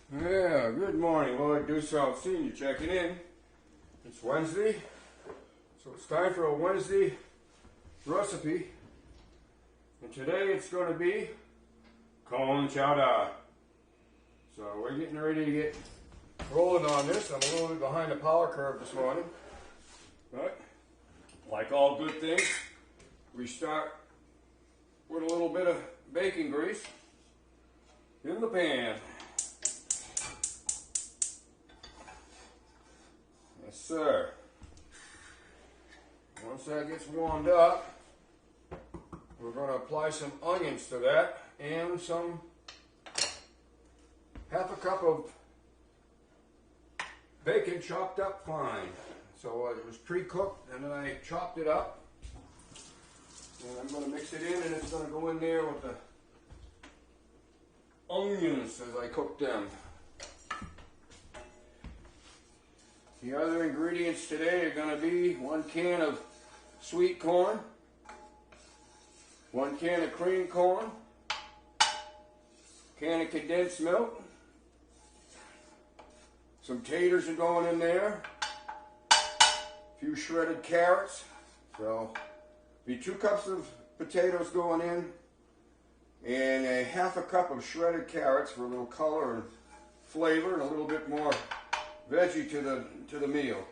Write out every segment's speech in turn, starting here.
Yeah, good morning, Lloyd Deuce South Senior checking in. It's Wednesday, so it's time for a Wednesday recipe. And today it's going to be corn chowder. So we're getting ready to get rolling on this. I'm a little bit behind the power curve this morning. But, like all good things, we start with a little bit of bacon grease in the pan. Yes, sir. Once that gets warmed up, we're going to apply some onions to that and half a cup of bacon chopped up fine. So it was pre-cooked and then I chopped it up. And I'm going to mix it in and it's going to go in there with the onions as I cook them. The other ingredients today are going to be 1 can of sweet corn, 1 can of cream corn, can of condensed milk, some taters are going in there, a few shredded carrots, so be 2 cups of potatoes going in, and a half a cup of shredded carrots for a little color and flavor and a little bit more veggie to the meal.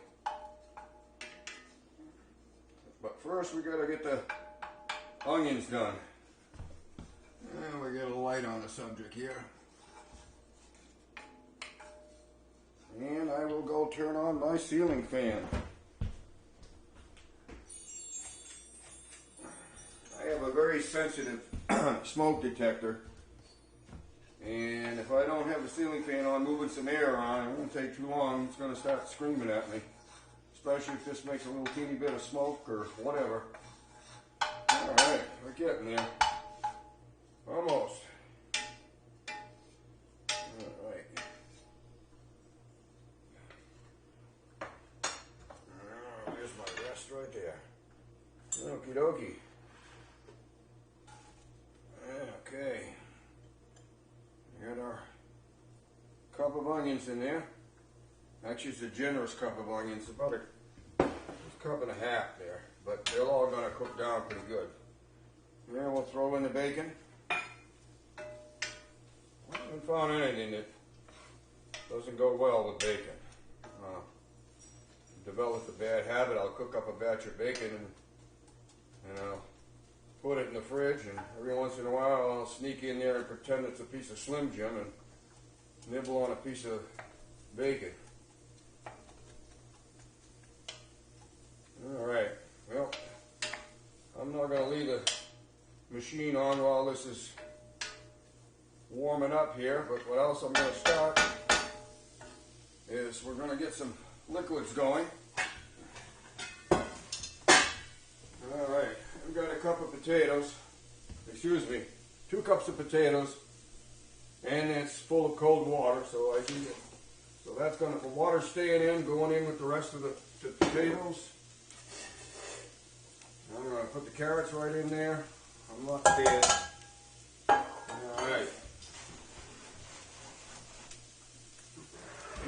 But first we got to get the onions done. And we get a light on the subject here. And I will go turn on my ceiling fan. I have a very sensitive smoke detector. And if I don't have the ceiling fan on, moving some air on, it won't take too long. It's going to start screaming at me. Especially if this makes a little teeny bit of smoke or whatever. Alright, we're getting there. Almost. Alright. Oh, there's my rest right there. Okie dokie. Okay. We got our cup of onions in there. Actually, it's a generous cup of onions, about a cup and a half there, but they're all going to cook down pretty good. And then we'll throw in the bacon. I haven't found anything that doesn't go well with bacon. Developed a bad habit. I'll cook up a batch of bacon and I'll put it in the fridge, and every once in a while I'll sneak in there and pretend it's a piece of Slim Jim and nibble on a piece of bacon. Alright, well, I'm not going to leave the machine on while this is warming up here, but what else I'm going to start is we're going to get some liquids going. Alright, I've got a cup of potatoes, 2 cups of potatoes, and it's full of cold water, so that's going to, the water staying in, going in with the rest of the potatoes. I'm going to put the carrots right in there. I'm not dead. Alright.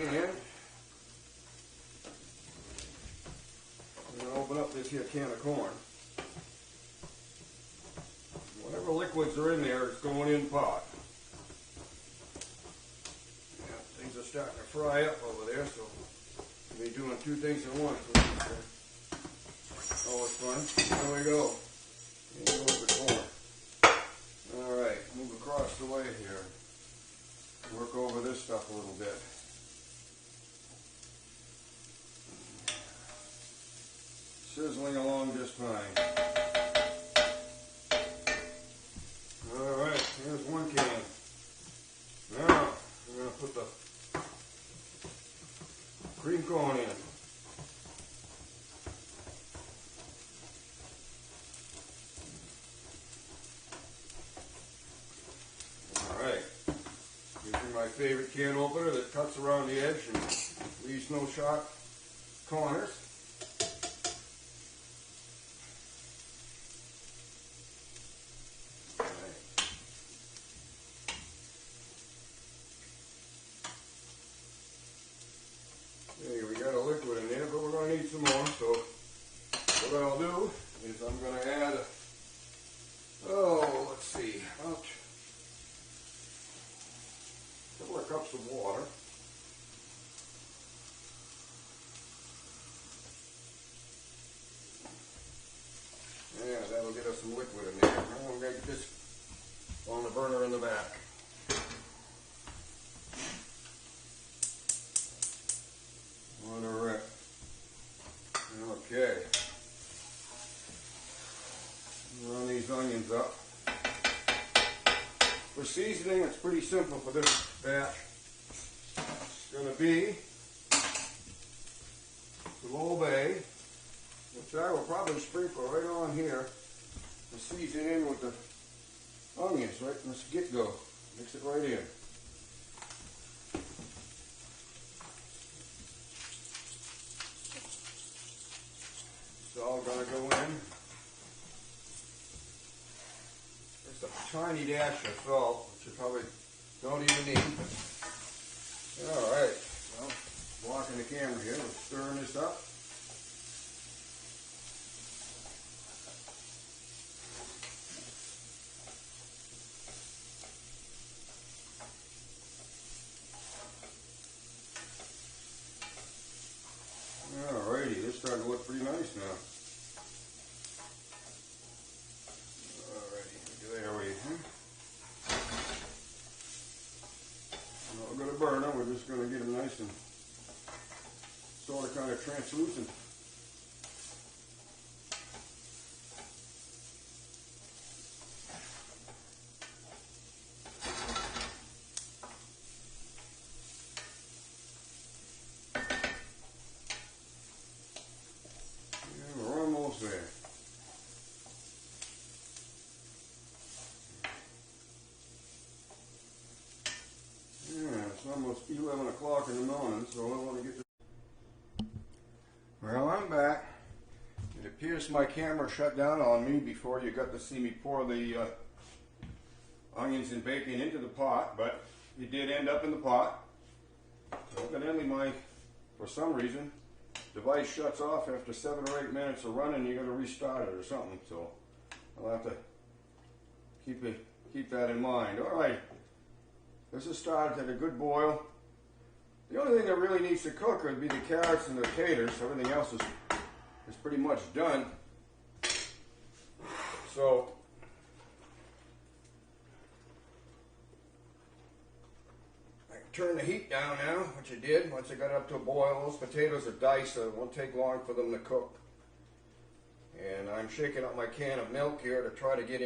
And I'm going to open up this here can of corn. Whatever liquids are in there is going in pot. Yeah, things are starting to fry up over there, so we'll be doing 2 things at once. Always fun. There we go. And goes the corn. Alright, move across the way here. Work over this stuff a little bit. Sizzling along just fine. Alright, here's 1 can. Now, we're going to put the cream corn in. Alright, using my favorite can opener that cuts around the edge and leaves no sharp corners. Okay, we got a liquid in there, but we're going to need some more. So what I'll do is I'm going to add, let's see, about a couple of cups of water. Yeah, that'll get us some liquid in there. I'm going to get this on the burner in the back. On the rip. Okay. Run these onions up. For seasoning, it's pretty simple for this batch. It's going to be some Old Bay, which I will probably sprinkle right on here and season in with the onions right from the get-go. Mix it right in. It's all going to go in. Just a tiny dash of salt, which you probably don't even need. All right, well, blocking the camera here, we're stirring this up. Alrighty, this is starting to look pretty nice now. Alrighty, there we go. Not going to burn them, we're just going to get them nice and sort of kind of translucent. And we're almost there. Yeah, it's almost 11 o'clock in the morning, so I want to get this. Well, I'm back. It appears my camera shut down on me before you got to see me pour the onions and bacon into the pot, but it did end up in the pot. So evidently for some reason, device shuts off after 7 or 8 minutes of running. You got to restart it or something. So I'll have to keep that in mind. All right. This has started at a good boil. The only thing that really needs to cook would be the carrots and the taters. Everything else is pretty much done. So I can turn the heat down now, which I did once I got up to a boil. Those potatoes are diced, so it won't take long for them to cook. And I'm shaking up my can of milk here to try to get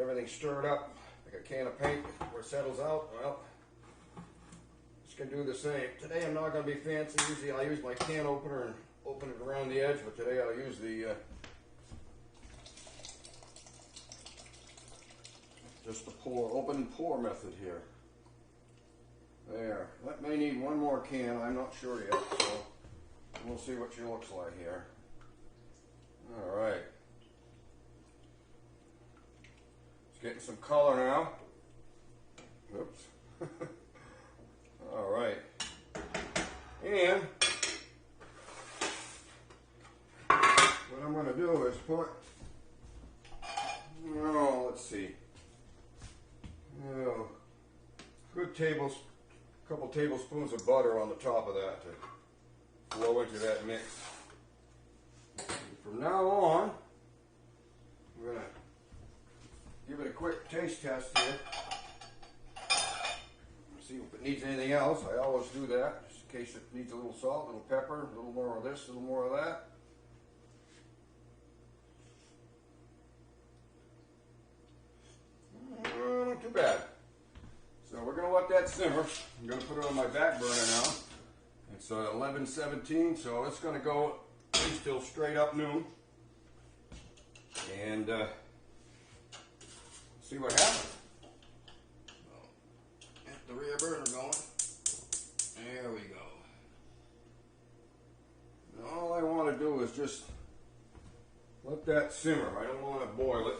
everything stirred up. Like a can of paint where it settles out. Well, just gonna do the same. Today I'm not gonna be fancy. Usually I use my can opener and open it around the edge, but today I'll use the just the open and pour method here. There. That may need one more can. I'm not sure yet, so we'll see what she looks like here. All right. Getting some color now. Oops. All right. And what I'm going to do is put, let's see, good couple tablespoons of butter on the top of that to flow into that mix. And from now on, we're going to give it a quick taste test here. See if it needs anything else. I always do that, just in case it needs a little salt, a little pepper, a little more of this, a little more of that. Not too bad. So we're going to let that simmer. I'm going to put it on my back burner now. It's 11:17, so it's going to go at least till straight up noon. And see what happens. Get the rear burner going. There we go. And all I want to do is just let that simmer. I don't want to boil it.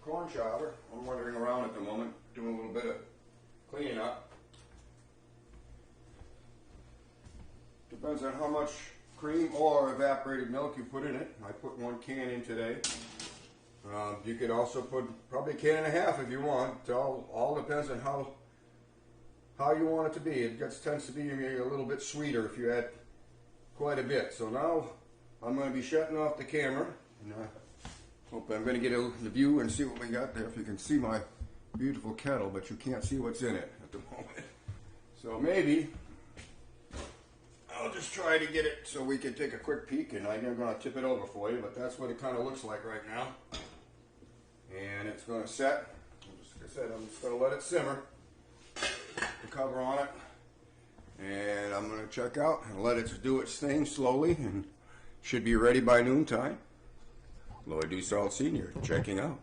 corn chowder. I'm wandering around at the moment, doing a little bit of cleaning up. Depends on how much cream or evaporated milk you put in it. I put 1 can in today. You could also put probably 1.5 cans if you want. It all depends on how you want it to be. It tends to be a little bit sweeter if you add quite a bit. So now I'm going to be shutting off the camera. And hope I'm going to get the view and see what we got there. If you can see my beautiful kettle, but you can't see what's in it at the moment. So maybe I'll just try to get it so we can take a quick peek, and I'm going to tip it over for you, but that's what it kind of looks like right now. And it's going to set. Like I said, I'm just going to let it simmer. The cover on it. And I'm going to check out and let it do its thing slowly, and should be ready by noontime. Lloyd Dussault Sr. checking out.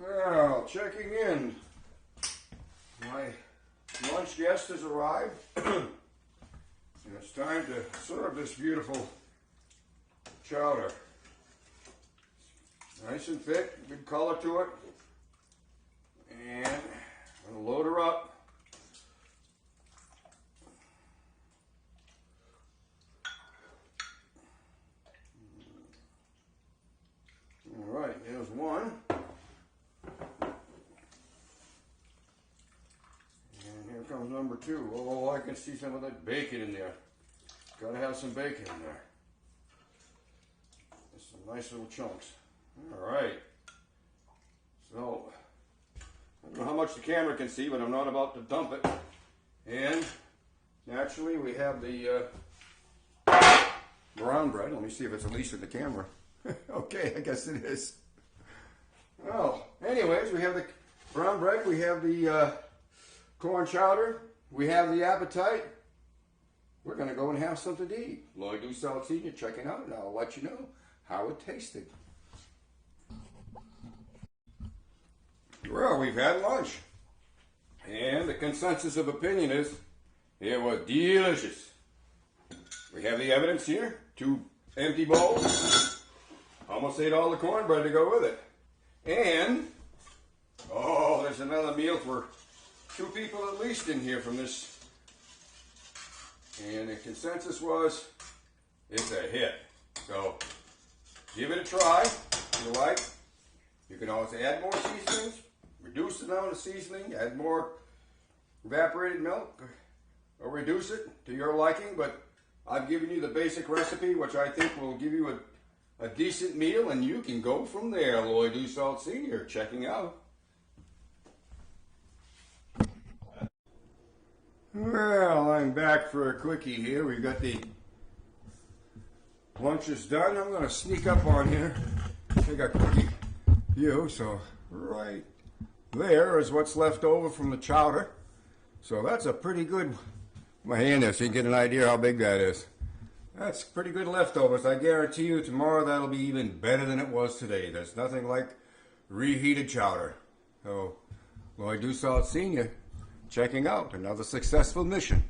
Well, checking in. My lunch guest has arrived, and it's time to serve this beautiful chowder. Nice and thick, good color to it. And I'm going to load her up. All right, here's one. Comes number 2. Oh, I can see some of that bacon in there. Gotta have some bacon in there. There's some nice little chunks. Alright. So, I don't know how much the camera can see, but I'm not about to dump it. And, naturally, we have the brown bread. Let me see if it's at least in the camera. Okay, I guess it is. Well, anyways, we have the brown bread. We have the corn chowder, we have the appetite. We're going to go and have something to eat. Lloyd Dussault Sr. checking out, and I'll let you know how it tasted. Well, we've had lunch, and the consensus of opinion is it was delicious. We have the evidence here, 2 empty bowls. Almost ate all the cornbread to go with it. And, oh, there's another meal for 2 people at least in here from this. And the consensus was, it's a hit. So, give it a try if you like. You can always add more seasonings, reduce the amount of seasoning, add more evaporated milk, or reduce it to your liking. But I've given you the basic recipe, which I think will give you a decent meal, and you can go from there. Lloyd Dussault Sr. checking out. Well, I'm back for a quickie here. We've got the lunches done. I'm going to sneak up on here, take a quickie view. So right there is what's left over from the chowder. So that's a pretty good, my hand there so you can get an idea how big that is. That's pretty good leftovers. I guarantee you tomorrow that'll be even better than it was today. There's nothing like reheated chowder. So Lloyd Dussault Sr. checking out another successful mission.